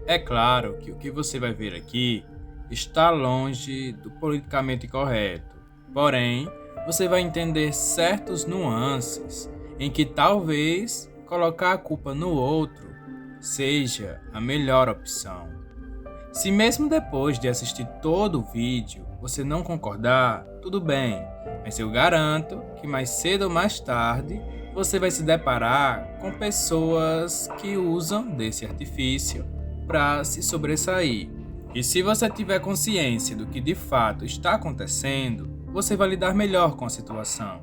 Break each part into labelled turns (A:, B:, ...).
A: É claro que o que você vai ver aqui está longe do politicamente correto, porém, você vai entender certos nuances em que talvez colocar a culpa no outro seja a melhor opção. Se mesmo depois de assistir todo o vídeo você não concordar, tudo bem, mas eu garanto que mais cedo ou mais tarde você vai se deparar com pessoas que usam desse artifício para se sobressair. E se você tiver consciência do que de fato está acontecendo, você vai lidar melhor com a situação.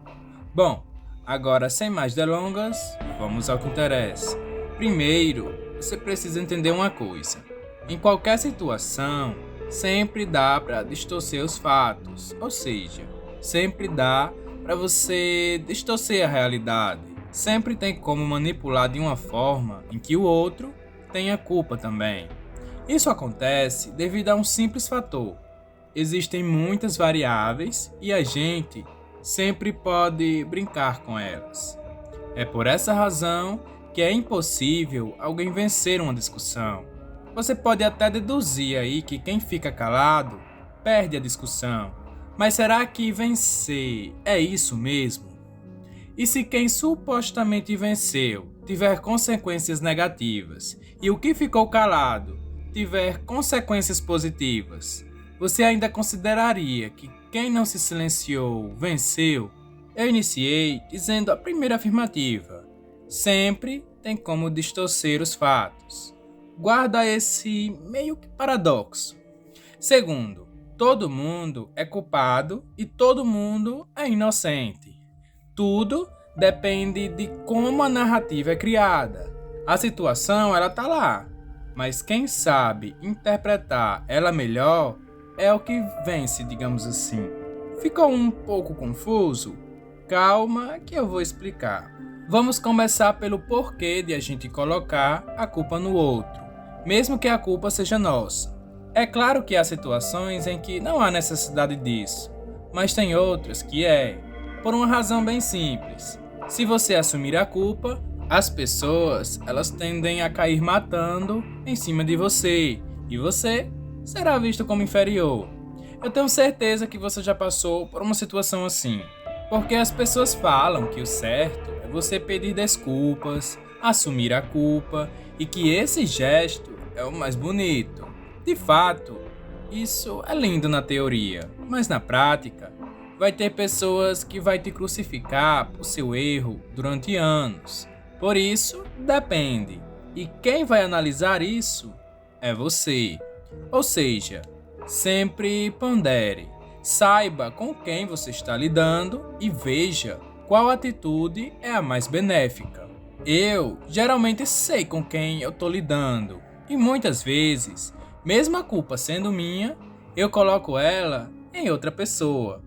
A: Bom, agora sem mais delongas, vamos ao que interessa. Primeiro, você precisa entender uma coisa. Em qualquer situação, sempre dá para distorcer os fatos, ou seja, sempre dá para você distorcer a realidade. Sempre tem como manipular de uma forma em que o outro tenha culpa também. Isso acontece devido a um simples fator. Existem muitas variáveis e a gente sempre pode brincar com elas. É por essa razão que é impossível alguém vencer uma discussão. Você pode até deduzir aí que quem fica calado perde a discussão. Mas será que vencer é isso mesmo? E se quem supostamente venceu tiver consequências negativas e o que ficou calado tiver consequências positivas, você ainda consideraria que quem não se silenciou venceu? Eu iniciei dizendo a primeira afirmativa. Sempre tem como distorcer os fatos. Guarda esse meio que paradoxo. Segundo, todo mundo é culpado e todo mundo é inocente. Tudo depende de como a narrativa é criada. A situação, ela tá lá, mas quem sabe interpretar ela melhor é o que vence, digamos assim. Ficou um pouco confuso? Calma que eu vou explicar. Vamos começar pelo porquê de a gente colocar a culpa no outro, mesmo que a culpa seja nossa. É claro que há situações em que não há necessidade disso, mas tem outras que é, por uma razão bem simples. Se você assumir a culpa, as pessoas, elas tendem a cair matando em cima de você, e você será visto como inferior. Eu tenho certeza que você já passou por uma situação assim, porque as pessoas falam que o certo é você pedir desculpas, assumir a culpa, e que esse gesto é o mais bonito. De fato, isso é lindo na teoria, mas na prática, vai ter pessoas que vai te crucificar por seu erro durante anos. Por isso, depende. E quem vai analisar isso é você. Ou seja, sempre pondere. Saiba com quem você está lidando e veja qual atitude é a mais benéfica. Eu geralmente sei com quem eu estou lidando e muitas vezes, mesmo a culpa sendo minha, eu coloco ela em outra pessoa.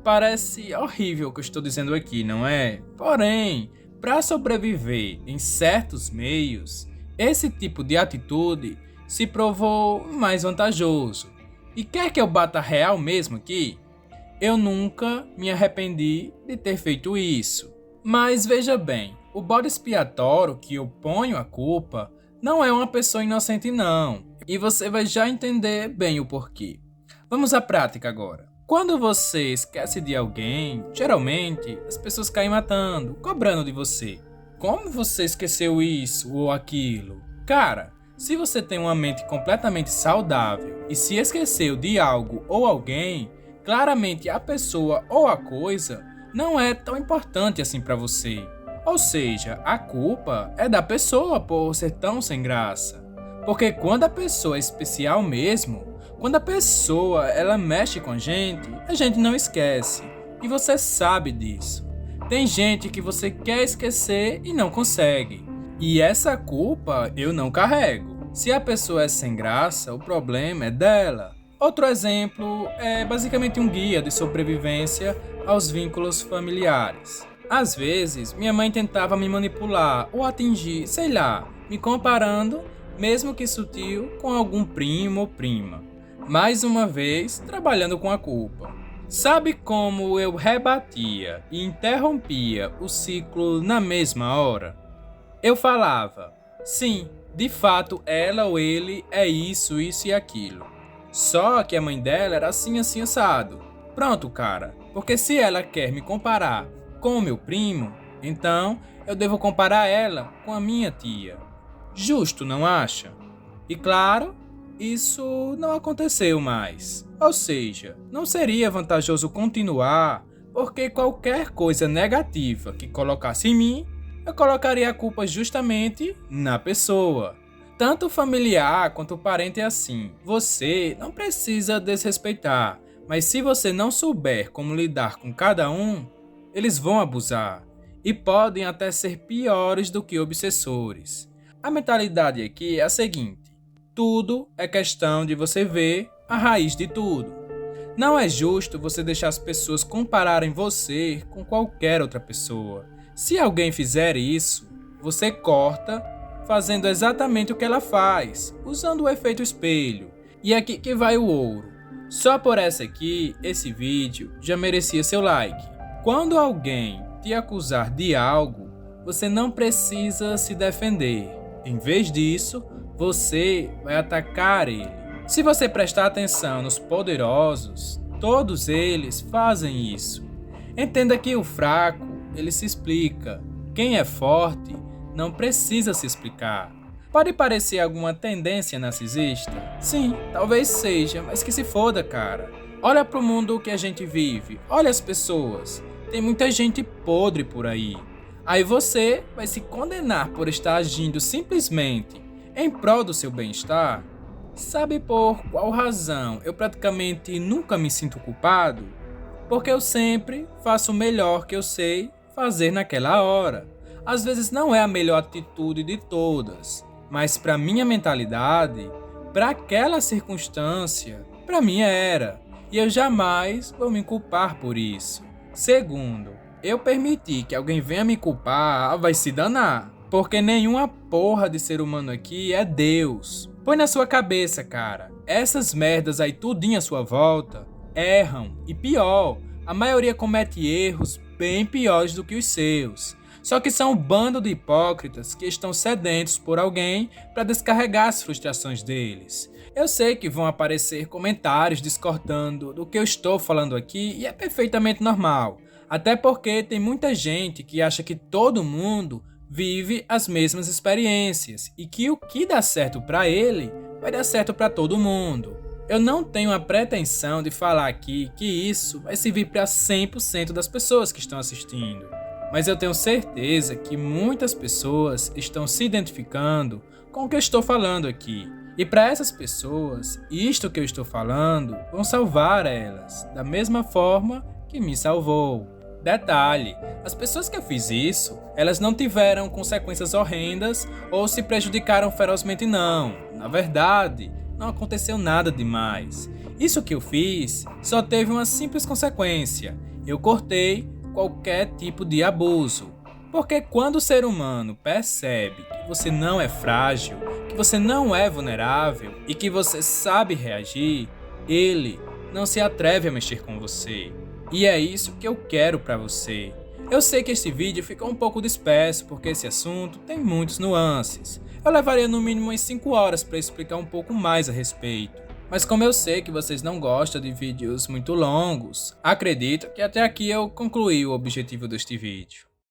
A: Parece horrível o que eu estou dizendo aqui, não é? Porém, para sobreviver em certos meios, esse tipo de atitude se provou mais vantajoso. E quer que eu bata real mesmo aqui? Eu nunca me arrependi de ter feito isso. Mas veja bem, o bode expiatório que eu ponho a culpa não é uma pessoa inocente não. E você vai já entender bem o porquê. Vamos à prática agora. Quando você esquece de alguém, geralmente as pessoas caem matando, cobrando de você. Como você esqueceu isso ou aquilo? Cara, se você tem uma mente completamente saudável e se esqueceu de algo ou alguém, claramente a pessoa ou a coisa não é tão importante assim para você. Ou seja, a culpa é da pessoa por ser tão sem graça. Porque quando a pessoa é especial mesmo, quando a pessoa ela mexe com a gente não esquece. E você sabe disso. Tem gente que você quer esquecer e não consegue. E essa culpa eu não carrego. Se a pessoa é sem graça, o problema é dela. Outro exemplo é basicamente um guia de sobrevivência aos vínculos familiares. Às vezes, minha mãe tentava me manipular ou atingir, sei lá, me comparando, mesmo que sutil, com algum primo ou prima. Mais uma vez, trabalhando com a culpa. Sabe como eu rebatia e interrompia o ciclo na mesma hora? Eu falava, sim, de fato ela ou ele é isso, isso e aquilo. Só que a mãe dela era assim, assim, assado. Pronto, cara. Porque se ela quer me comparar com o meu primo, então eu devo comparar ela com a minha tia. Justo, não acha? E claro, isso não aconteceu mais. Ou seja, não seria vantajoso continuar, porque qualquer coisa negativa que colocasse em mim, eu colocaria a culpa justamente na pessoa. Tanto o familiar quanto o parente é assim. Você não precisa desrespeitar, mas se você não souber como lidar com cada um, eles vão abusar e podem até ser piores do que obsessores. A mentalidade aqui é a seguinte: tudo é questão de você ver a raiz de tudo. Não é justo você deixar as pessoas compararem você com qualquer outra pessoa. Se alguém fizer isso, você corta fazendo exatamente o que ela faz, usando o efeito espelho. E é aqui que vai o ouro. Só por essa aqui, esse vídeo já merecia seu like. Quando alguém te acusar de algo, você não precisa se defender. Em vez disso, você vai atacar ele. Se você prestar atenção nos poderosos, todos eles fazem isso. Entenda que o fraco, ele se explica. Quem é forte não precisa se explicar. Pode parecer alguma tendência narcisista? Sim, talvez seja, mas que se foda, cara. Olha pro mundo que a gente vive, olha as pessoas. Tem muita gente podre por aí. Aí você vai se condenar por estar agindo simplesmente em prol do seu bem-estar? Sabe por qual razão eu praticamente nunca me sinto culpado? Porque eu sempre faço o melhor que eu sei fazer naquela hora. Às vezes não é a melhor atitude de todas, mas para minha mentalidade, para aquela circunstância, para mim era. E eu jamais vou me culpar por isso. Segundo, eu permitir que alguém venha me culpar, vai se danar. Porque nenhuma porra de ser humano aqui é Deus. Põe na sua cabeça, cara. Essas merdas aí tudinho à sua volta erram. E pior, a maioria comete erros bem piores do que os seus. Só que são um bando de hipócritas que estão sedentos por alguém para descarregar as frustrações deles. Eu sei que vão aparecer comentários discordando do que eu estou falando aqui e é perfeitamente normal. Até porque tem muita gente que acha que todo mundo vive as mesmas experiências e que o que dá certo para ele vai dar certo para todo mundo. Eu não tenho a pretensão de falar aqui que isso vai servir para 100% das pessoas que estão assistindo. Mas eu tenho certeza que muitas pessoas estão se identificando com o que eu estou falando aqui. E para essas pessoas, isto que eu estou falando vão salvar elas, da mesma forma que me salvou. Detalhe, as pessoas que eu fiz isso, elas não tiveram consequências horrendas ou se prejudicaram ferozmente não. Na verdade, não aconteceu nada demais. Isso que eu fiz só teve uma simples consequência. Eu cortei qualquer tipo de abuso. Porque quando o ser humano percebe que você não é frágil, que você não é vulnerável e que você sabe reagir, ele não se atreve a mexer com você. E é isso que eu quero pra você. Eu sei que este vídeo ficou um pouco disperso porque esse assunto tem muitas nuances. Eu levaria no mínimo umas 5 horas para explicar um pouco mais a respeito. Mas como eu sei que vocês não gostam de vídeos muito longos, acredito que até aqui eu concluí o objetivo deste vídeo.